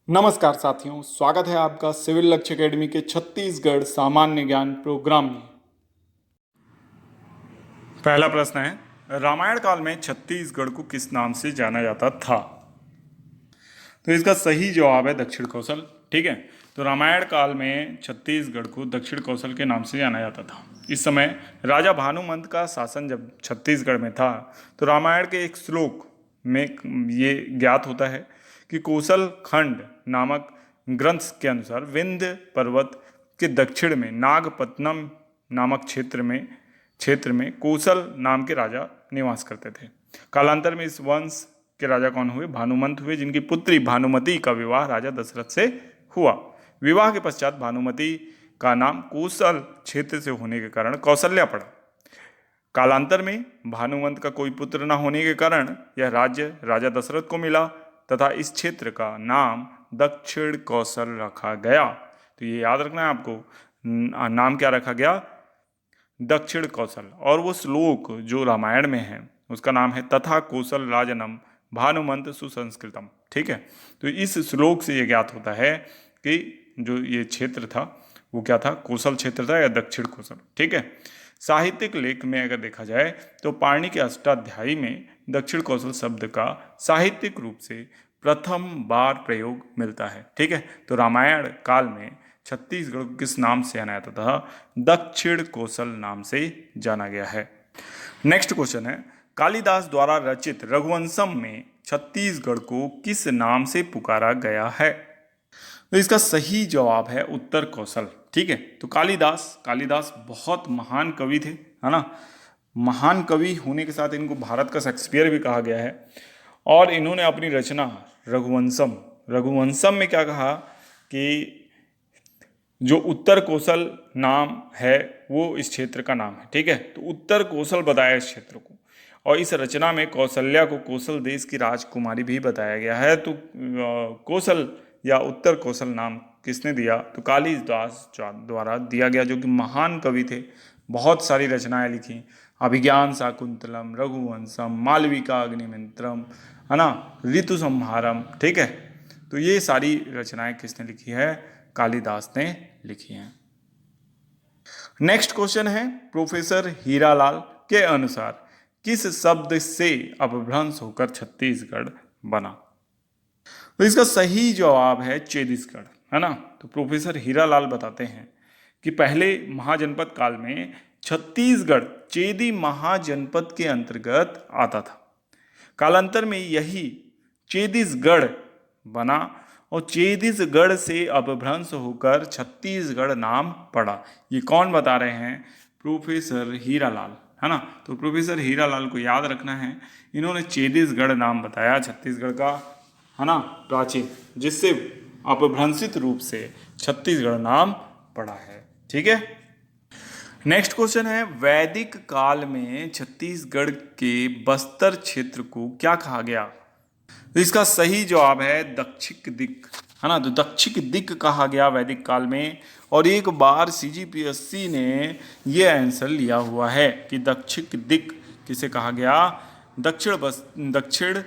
नमस्कार साथियों, स्वागत है आपका सिविल लक्ष्य एकेडमी के छत्तीसगढ़ सामान्य ज्ञान प्रोग्राम में। पहला प्रश्न है, रामायण काल में छत्तीसगढ़ को किस नाम से जाना जाता था? तो इसका सही जवाब है दक्षिण कौशल। ठीक है, तो रामायण काल में छत्तीसगढ़ को दक्षिण कौशल के नाम से जाना जाता था। इस समय राजा भानुमंत का शासन जब छत्तीसगढ़ में था तो रामायण के एक श्लोक में ये ज्ञात होता है कि कौशल खंड नामक ग्रंथ के अनुसार विंध्य पर्वत के दक्षिण में नागपत्तनम नामक क्षेत्र में कौशल नाम के राजा निवास करते थे। कालांतर में इस वंश के राजा कौन हुए? भानुमंत हुए, जिनकी पुत्री भानुमति का विवाह राजा दशरथ से हुआ। विवाह के पश्चात भानुमति का नाम कौशल क्षेत्र से होने के कारण कौशल्या पड़ा। कालांतर में भानुमंत का कोई पुत्र न होने के कारण यह राज्य राजा दशरथ को मिला तथा इस क्षेत्र का नाम दक्षिण कौशल रखा गया। तो ये याद रखना है आपको, नाम क्या रखा गया? दक्षिण कौशल। और वो श्लोक जो रामायण में है उसका नाम है तथा कौशल राजनम भानुमंत सुसंस्कृतम। ठीक है, तो इस श्लोक से ये ज्ञात होता है कि जो ये क्षेत्र था वो क्या था? कौशल क्षेत्र था या दक्षिण कौशल। ठीक है, साहित्यिक लेख में अगर देखा जाए तो पाणिनि के अष्टाध्यायी में दक्षिण कौशल शब्द का साहित्यिक रूप से प्रथम बार प्रयोग मिलता है। ठीक है, तो रामायण काल में छत्तीसगढ़ को किस नाम से जाना जाता था? दक्षिण कौशल नाम से जाना गया है। नेक्स्ट क्वेश्चन है, कालिदास द्वारा रचित रघुवंशम में छत्तीसगढ़ को किस नाम से पुकारा गया है? तो इसका सही जवाब है उत्तर कौशल। ठीक है, तो कालिदास बहुत महान कवि थे, है ना। महान कवि होने के साथ इनको भारत का शेक्सपियर भी कहा गया है। और इन्होंने अपनी रचना रघुवंशम में क्या कहा कि जो उत्तर कौशल नाम है वो इस क्षेत्र का नाम है। ठीक है, तो उत्तर कौशल बताया इस क्षेत्र को, और इस रचना में कौशल्या को कौशल देश की राजकुमारी भी बताया गया है। तो कौशल या उत्तर कौशल नाम किसने दिया? तो कालिदास द्वारा दिया गया, जो कि महान कवि थे। बहुत सारी रचनाएं लिखी, अभिज्ञान शाकुंतलम, रघुवंशम, मालविका अग्निमित्रम, है ना, ऋतु संहारम। ठीक है, तो ये सारी रचनाएं किसने लिखी है? कालिदास ने लिखी हैं। नेक्स्ट क्वेश्चन है, प्रोफेसर हीरालाल के अनुसार किस शब्द से अपभ्रंश होकर छत्तीसगढ़ बना? तो इसका सही जवाब है चेदिसगढ़, है ना। तो प्रोफेसर हीरालाल बताते हैं कि पहले महाजनपद काल में छत्तीसगढ़ चेदी महाजनपद के अंतर्गत आता था। कालांतर में यही चेदिसगढ़ बना और चेदिसगढ़ से अपभ्रंश होकर छत्तीसगढ़ नाम पड़ा। ये कौन बता रहे हैं? प्रोफेसर हीरालाल, है ना। तो प्रोफेसर हीरालाल को याद रखना है, इन्होंने चेदिसगढ़ नाम बताया छत्तीसगढ़ का, है ना, प्राचीन, जिससे अपभ्रंशित रूप से छत्तीसगढ़ नाम पड़ा है। ठीक है, नेक्स्ट क्वेश्चन है, वैदिक काल में छत्तीसगढ़ के बस्तर क्षेत्र को क्या कहा गया? तो इसका सही जवाब है दक्षिक दिक, है ना। तो दक्षिक दिक कहा गया वैदिक काल में। और एक बार सीजीपीएससी ने ये आंसर लिया हुआ है कि दक्षिक दिक किसे कहा गया? दक्षिण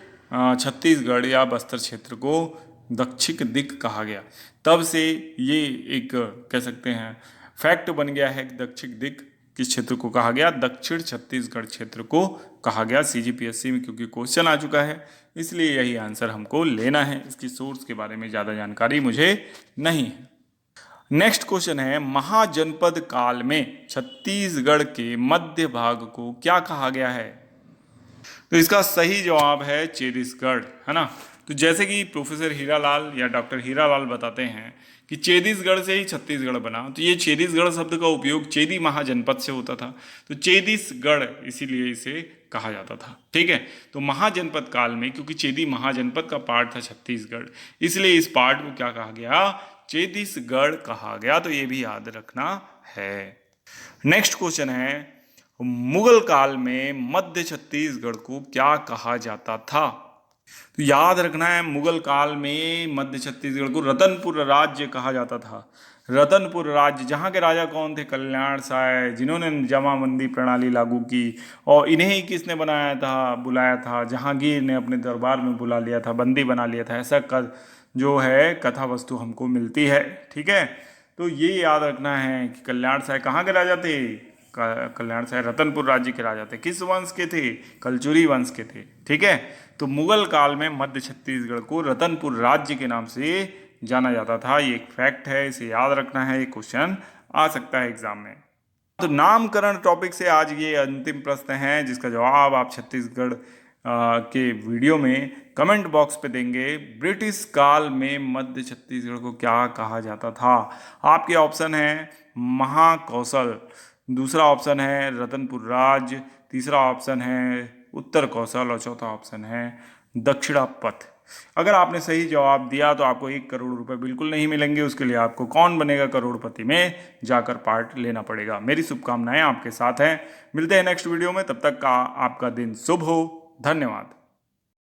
छत्तीसगढ़ या बस्तर क्षेत्र को दक्षिक दिक कहा गया। तब से ये एक कह सकते हैं फैक्ट बन गया है कि दक्षिण दिक किस क्षेत्र को कहा गया? दक्षिण छत्तीसगढ़ क्षेत्र को कहा गया सीजीपीएससी में, क्योंकि क्वेश्चन आ चुका है, इसलिए यही आंसर हमको लेना है। इसकी सोर्स के बारे में ज़्यादा जानकारी मुझे नहीं है। नेक्स्ट क्वेश्चन है, महाजनपद काल में छत्तीसगढ़ के मध्य भाग को क्या कहा गया है? तो इसका सही जवाब है चेदिसगढ़, है ना। तो जैसे कि प्रोफेसर हीरालाल या डॉक्टर हीरालाल बताते हैं कि चेदिसगढ़ से ही छत्तीसगढ़ बना, तो ये चेदिसगढ़ शब्द का उपयोग चेदी महाजनपद से होता था, तो चेदिसगढ़ इसीलिए इसे कहा जाता था। ठीक है, तो महाजनपद काल में क्योंकि चेदी महाजनपद का पार्ट था छत्तीसगढ़, इसलिए इस पार्ट को क्या कहा गया? चेदिसगढ़ कहा गया। तो ये भी याद रखना है। नेक्स्ट क्वेश्चन है, मुगल काल में मध्य छत्तीसगढ़ को क्या कहा जाता था? तो याद रखना है, मुगल काल में मध्य छत्तीसगढ़ को रतनपुर राज्य कहा जाता था। रतनपुर राज्य, जहाँ के राजा कौन थे? कल्याण साय, जिन्होंने जमाबंदी प्रणाली लागू की, और इन्हें ही किसने बुलाया था? जहांगीर ने अपने दरबार में बुला लिया था, बंदी बना लिया था। ऐसा जो है कथा वस्तु हमको मिलती है। ठीक है, तो ये याद रखना है कि कल्याण साय कहाँ के राजा थे? कल्याण साय रतनपुर राज्य के राजा थे। किस वंश के थे? कलचुरी वंश के थे। ठीक है, तो मुगल काल में मध्य छत्तीसगढ़ को रतनपुर राज्य के नाम से जाना जाता था। ये एक फैक्ट है, इसे याद रखना है, ये क्वेश्चन आ सकता है एग्जाम में। तो नामकरण टॉपिक से आज ये अंतिम प्रश्न है, जिसका जवाब आप छत्तीसगढ़ के वीडियो में कमेंट बॉक्स पे देंगे। ब्रिटिश काल में मध्य छत्तीसगढ़ को क्या कहा जाता था? आपके ऑप्शन है महाकौशल, दूसरा ऑप्शन है रतनपुर राज्य, तीसरा ऑप्शन है उत्तर कौशल और चौथा ऑप्शन है दक्षिणापथ। अगर आपने सही जवाब दिया तो आपको 1 करोड़ रुपए बिल्कुल नहीं मिलेंगे। उसके लिए आपको कौन बनेगा करोड़पति में जाकर पार्ट लेना पड़ेगा। मेरी शुभकामनाएं आपके साथ हैं। मिलते हैं नेक्स्ट वीडियो में, तब तक का आपका दिन शुभ हो। धन्यवाद।